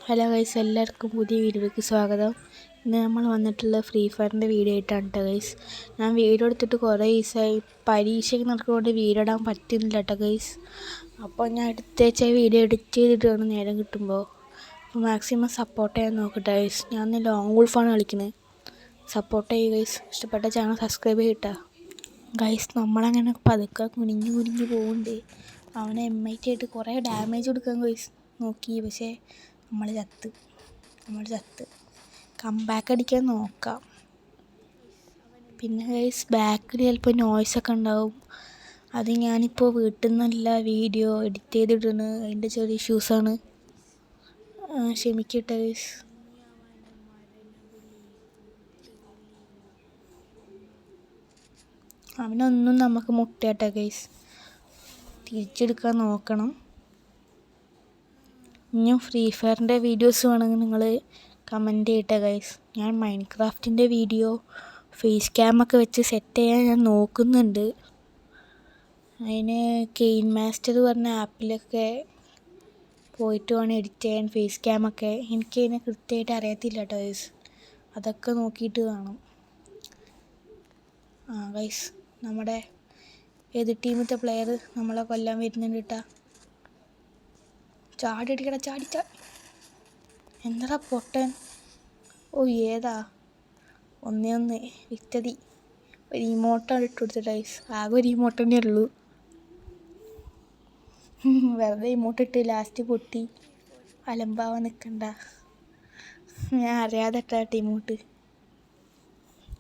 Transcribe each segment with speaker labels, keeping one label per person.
Speaker 1: Hello guys, എല്ലാവർക്കും പുതിയ വീഡിയോയിലേക്ക് സ്വാഗതം. ഇന്ന് നമ്മൾ വന്നിട്ടുള്ള ഫ്രീ ഫയറിൻ്റെ വീഡിയോ ആയിട്ടാണ് കേട്ടോ ഗൈസ്. ഞാൻ വീഡിയോ എടുത്തിട്ട് കുറേ ദിവസമായി, പരീക്ഷയ്ക്ക് നടക്കുന്നതുകൊണ്ട് വീഡിയോ ഇടാൻ പറ്റുന്നില്ല കേട്ടോ ഗൈസ്. അപ്പോൾ ഞാൻ എടുത്തേച്ച വീഡിയോ എഡിറ്റ് ചെയ്തിട്ടാണ് നേരം കിട്ടുമ്പോൾ. അപ്പോൾ മാക്സിമം സപ്പോർട്ട് ചെയ്യാൻ നോക്കട്ടെ ഗൈസ്. ഞാൻ ലോങ് വോൾഫാണ് കളിക്കുന്നത്. സപ്പോർട്ട് ചെയ്യുക ഗൈസ്. ഇഷ്ടപ്പെട്ട ചാനൽ സബ്സ്ക്രൈബ് ചെയ്യട്ടാ ഗൈസ്. നമ്മളങ്ങനെ പതുക്കെ കുനിഞ്ഞ് പോകുന്നുണ്ട്. അവനെ MIT ആയിട്ട് കുറേ ഡാമേജ് കൊടുക്കാൻ ഗൈസ് നോക്കി, പക്ഷേ നമ്മൾ ചത്ത് കംബാക്ക് അടിക്കാൻ നോക്കാം. പിന്നെ ഗൈസ് ബാക്കിൽ ചിലപ്പോൾ നോയ്സൊക്കെ ഉണ്ടാവും. അത് ഞാനിപ്പോൾ വീട്ടിൽ നിന്നല്ല വീഡിയോ എഡിറ്റ് ചെയ്തിടുന്നു, അതിൻ്റെ ചെറിയ ഇഷ്യൂസാണ്. ക്ഷമിക്കട്ടെ ഗൈസ്. അവനൊന്നും നമുക്ക് മുട്ടയട്ടെ ഗൈസ്, തിരിച്ചെടുക്കാൻ നോക്കണം. ഇനിയും ഫ്രീ ഫയറിൻ്റെ വീഡിയോസ് വേണമെങ്കിൽ നിങ്ങൾ കമൻറ്റ് ചെയ്യട്ടെ ഗൈസ്. ഞാൻ മൈൻക്രാഫ്റ്റിൻ്റെ വീഡിയോ ഫേസ് ക്യാമൊക്കെ വെച്ച് സെറ്റ് ചെയ്യാൻ ഞാൻ നോക്കുന്നുണ്ട്. അതിന് കെയിൻ മാസ്റ്റർ പറഞ്ഞ ആപ്പിലൊക്കെ പോയിട്ട് വേണം എഡിറ്റ് ചെയ്യാൻ ഫേസ് ക്യാമൊക്കെ. എനിക്കതിനെ കൃത്യമായിട്ട് അറിയത്തില്ല കേട്ടോ ഗൈസ്. അതൊക്കെ നോക്കിയിട്ട് വേണം. ഗൈസ്, നമ്മുടെ ഏത് ടീമത്തെ പ്ലെയർ നമ്മളെ കൊല്ലാൻ വരുന്നുണ്ട് കേട്ടോ. ചാടി അടിക്കട, ചാടി എന്താ പൊട്ടൻ. ഏതാ 1-1 വിറ്റതി. ഒരു ഇമോട്ടാണ് ഇട്ട് കൊടുത്തിട്ട് ഗൈസ്. ആകെ ഒരു ഇമോട്ട് തന്നെ ഉള്ളൂ. വെറുതെ ഇമോട്ടിട്ട് ലാസ്റ്റ് പൊട്ടി. അലമ്പാവാൻ നിൽക്കണ്ട. ഞാൻ അറിയാതെ ഇട്ടാ ഇമോട്ട്.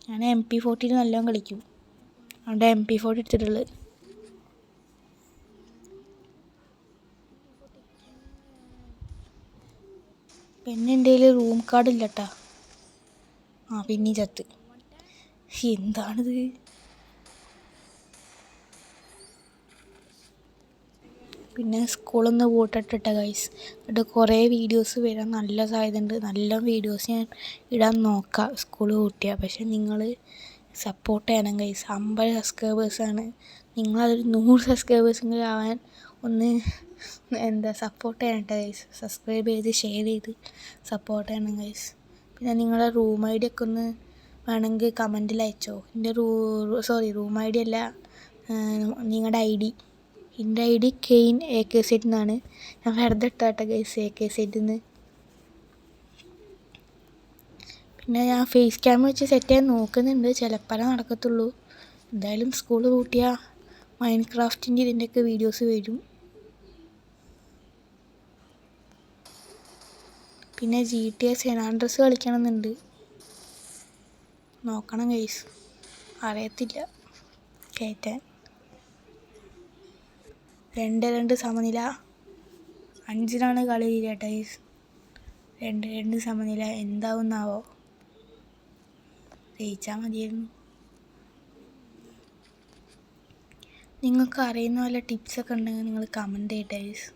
Speaker 1: ഞാൻ MP40 നല്ലോണം കളിക്കും, അതുകൊണ്ട് MP40 എടുത്തിട്ടുള്ളത്. പിന്നെ എൻ്റെ കയ്യിൽ റൂം കാർഡ് ഇല്ല കേട്ടാ. പിന്നെ ചത്ത്. എന്താണിത്? പിന്നെ സ്കൂളൊന്ന് പൂട്ടിട്ടിട്ട ഗൈസ്. എന്നിട്ട് കുറേ വീഡിയോസ് വരാൻ നല്ല സാധ്യതയുണ്ട്. നല്ല വീഡിയോസ് ഞാൻ ഇടാൻ നോക്കാം സ്കൂൾ പൂട്ടിയാൽ. പക്ഷെ നിങ്ങൾ സപ്പോർട്ട് ചെയ്യണം ഗൈസ്. 50 സബ്സ്ക്രൈബേഴ്സാണ്. നിങ്ങളതൊരു 100 സബ്സ്ക്രൈബേഴ്സെങ്കിലും ആവാൻ ഒന്ന് സപ്പോർട്ട് ചെയ്യണം കേട്ടോ ഗൈസ്. സബ്സ്ക്രൈബ് ചെയ്ത് ഷെയർ ചെയ്ത് സപ്പോർട്ട് ചെയ്യണം ഗൈസ്. പിന്നെ നിങ്ങളുടെ റൂം ID ഒക്കെ ഒന്ന് വേണമെങ്കിൽ കമൻറ്റിൽ അയച്ചോ. എൻ്റെ റൂം ID അല്ല, നിങ്ങളുടെ എൻ്റെ ID കെയിൻ AKZ എന്നാണ്. ഞാൻ വെറുതെ ഇട്ടാട്ടെ ഗൈസ് AKZ എന്ന്. പിന്നെ ഞാൻ ഫേസ് ക്യാം വെച്ച് സെറ്റ് ചെയ്യാൻ നോക്കുന്നുണ്ട്. ചിലപ്പോൾ നടക്കത്തുള്ളൂ. എന്തായാലും സ്കൂൾ പൂട്ടിയാൽ മൈൻക്രാഫ്റ്റിൻ്റെ ഇതിൻ്റെയൊക്കെ വീഡിയോസ് വരും. പിന്നെ GTA San Andreas കളിക്കണമെന്നുണ്ട്. നോക്കണം ഗൈസ്, അറിയത്തില്ല കയറ്റാൻ. 2-2 സമനില. 5-നാണ് കളി കേട്ടോ ഗൈസ്. 2-2 സമനില. എന്താവുന്നാവോ? ജയിച്ചാൽ മതിയായിരുന്നു. നിങ്ങൾക്ക് അറിയുന്ന വല്ല ടിപ്സൊക്കെ ഉണ്ടെങ്കിൽ നിങ്ങൾ കമൻറ്റ് ചെയ്യട്ടെ ഗൈസ്.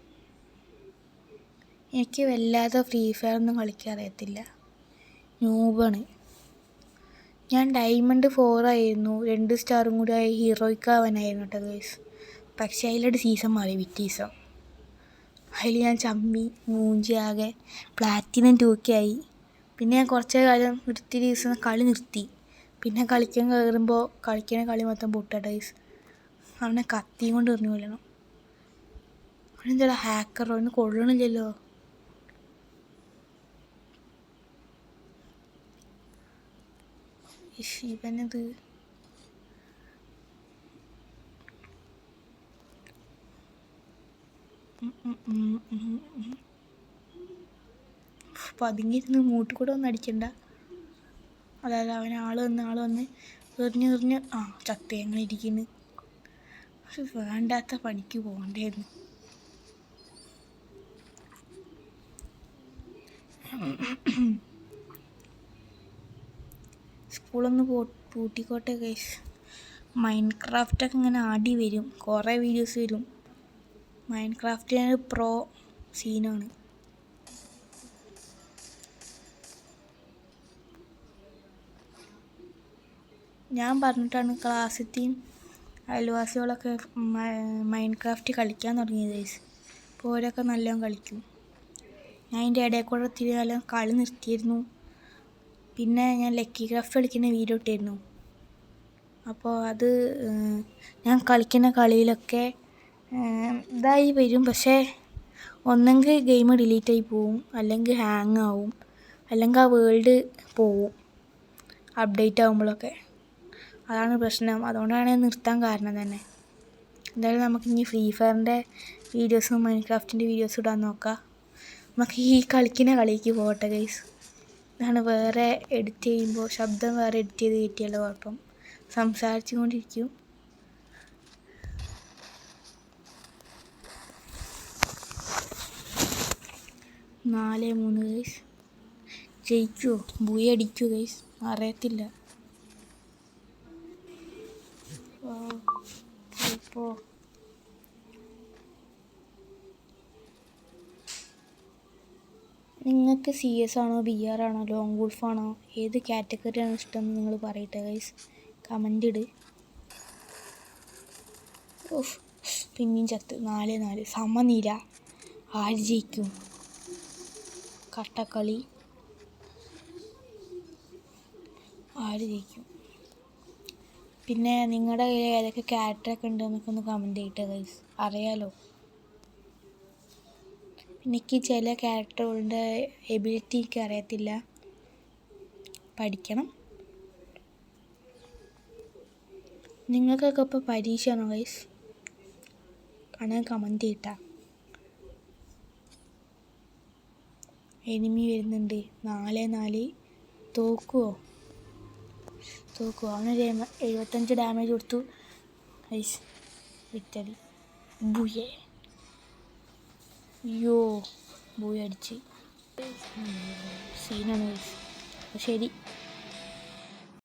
Speaker 1: എനിക്ക് വല്ലാതെ ഫ്രീ ഫയർ ഒന്നും കളിക്കാൻ അറിയത്തില്ല, ന്യൂബാണ് ഞാൻ. Diamond 4 ആയിരുന്നു, 2 സ്റ്റാറും കൂടി ആയി ഹീറോയ്ക്ക് ആവാനായിരുന്നു കേട്ടോ ഗൈസ്. പക്ഷേ അതിലൊരു സീസൺ മാറി, വിറ്റീസം. അതിൽ ഞാൻ ചമ്മി മൂഞ്ചി ആകെ പ്ലാറ്റിനം 2K ആയി. പിന്നെ ഞാൻ കുറച്ച് കാലം ദിവസം കളി നിർത്തി. പിന്നെ കളിക്കാൻ കയറുമ്പോൾ കളിക്കുന്ന കളി മൊത്തം പൊട്ടാ ഗൈസ്. അവനെ കത്തിയും കൊണ്ട് എറിഞ്ഞു കൊല്ലണം. അവനെന്താ ഹാക്കറോ? അവന് കൊള്ളണില്ലല്ലോ. ഇവനത് പതുങ്ങിയിരുന്ന് മൂട്ടിൽ കൂടെ ഒന്നും അടിക്കണ്ട. അതായത് അവൻ ആള് വന്ന് എറിഞ്ഞ് ചത്ത എങ്ങനെ ഇരിക്കുന്നു. വേണ്ടാത്ത പണിക്ക് പോകണ്ടായിരുന്നു. സ്കൂളൊന്ന് പൂട്ടിക്കോട്ടെ ഗൈസ്. മൈൻക്രാഫ്റ്റൊക്കെ ഇങ്ങനെ ആടി വരും, കുറേ വീഡിയോസ് വരും. മൈൻക്രാഫ്റ്റ് പ്രോ സീനാണ്. ഞാൻ പറഞ്ഞിട്ടാണ് ക്ലാസ്സിലെയും അയൽവാസികളൊക്കെ മൈൻക്രാഫ്റ്റ് കളിക്കാൻ തുടങ്ങിയത് ഗൈസ്. അപ്പോൾ അവരൊക്കെ നല്ലോണം കളിക്കും. ഞാൻ അതിൻ്റെ ഇടയിൽ കൂടെ ഒത്തിരി കാലം കളി നിർത്തിയിരുന്നു. പിന്നെ ഞാൻ ലക്കി ക്രാഫ്റ്റ് കളിക്കുന്ന വീഡിയോ ഇട്ടിരുന്നു. അപ്പോൾ അത് ഞാൻ കളിക്കുന്ന കളിയിലൊക്കെ ഇതായി വരും. പക്ഷേ ഒന്നെങ്കിൽ ഗെയിം ഡിലീറ്റായി പോവും, അല്ലെങ്കിൽ ഹാങ് ആവും, അല്ലെങ്കിൽ ആ വേൾഡ് പോവും അപ്ഡേറ്റ് ആകുമ്പോഴൊക്കെ. അതാണ് പ്രശ്നം. അതുകൊണ്ടാണ് ഞാൻ നിർത്താൻ കാരണം തന്നെ. എന്തായാലും നമുക്കിനി ഫ്രീ ഫയറിൻ്റെ വീഡിയോസും മൈൻക്രാഫ്റ്റിൻ്റെ വീഡിയോസും ഇടാൻ നോക്കാം. നമുക്ക് ഈ കളിക്കുന്ന കളിക്ക് പോകട്ടെ ഗൈസ്. ഇതാണ് വേറെ എഡിറ്റ് ചെയ്യുമ്പോൾ ശബ്ദം വേറെ എഡിറ്റ് ചെയ്ത് കയറ്റിയല്ലോ കുഴപ്പം. സംസാരിച്ചു കൊണ്ടിരിക്കും. നാല് 3 ഗൈസ്. ജയിക്കുമോ? ബൂയി അടിക്കുമോ ഗൈസ്? അറിയത്തില്ല. ഇപ്പോൾ നിങ്ങൾക്ക് CS ആണോ BR ആണോ ലോങ് വുൾഫാണോ ഏത് കാറ്റഗറിയാണ് ഇഷ്ടം എന്ന് നിങ്ങൾ പറയട്ടെ ഗൈസ്. Comment it. ഓഫ്, പിന്നെയും ചത്ത്. 4-4 സമനില. ആര് ജയിക്കും? കട്ടക്കളി. ആര് ജയിക്കും? പിന്നെ നിങ്ങളുടെ കയ്യിൽ ഏതൊക്കെ ക്യാരക്ടറൊക്കെ ഉണ്ട് എന്നൊക്കെ ഒന്ന് കമൻറ്റ് ചെയ്യട്ടെ ഗൈസ്, അറിയാലോ. എനിക്ക് ചില ക്യാരക്ടറുകളുടെ എബിലിറ്റി എനിക്ക് അറിയത്തില്ല, പഠിക്കണം. നിങ്ങൾക്കൊക്കെ ഇപ്പോൾ പരീക്ഷയാണോ ഗൈസ്? ആണെങ്കിൽ കമൻറ്റ് ചെയ്യട്ടാ. എനിമി വരുന്നുണ്ട്. 4-4. തോക്കുമോ? അവനൊരു 75 ഡാമേജ് കൊടുത്തു ഗൈസ്. വിക്ടറി. ബുയേ. അയ്യോ, ബൂയ അടിച്ച്. സീനാണ് ഗൈസ്. ശരി.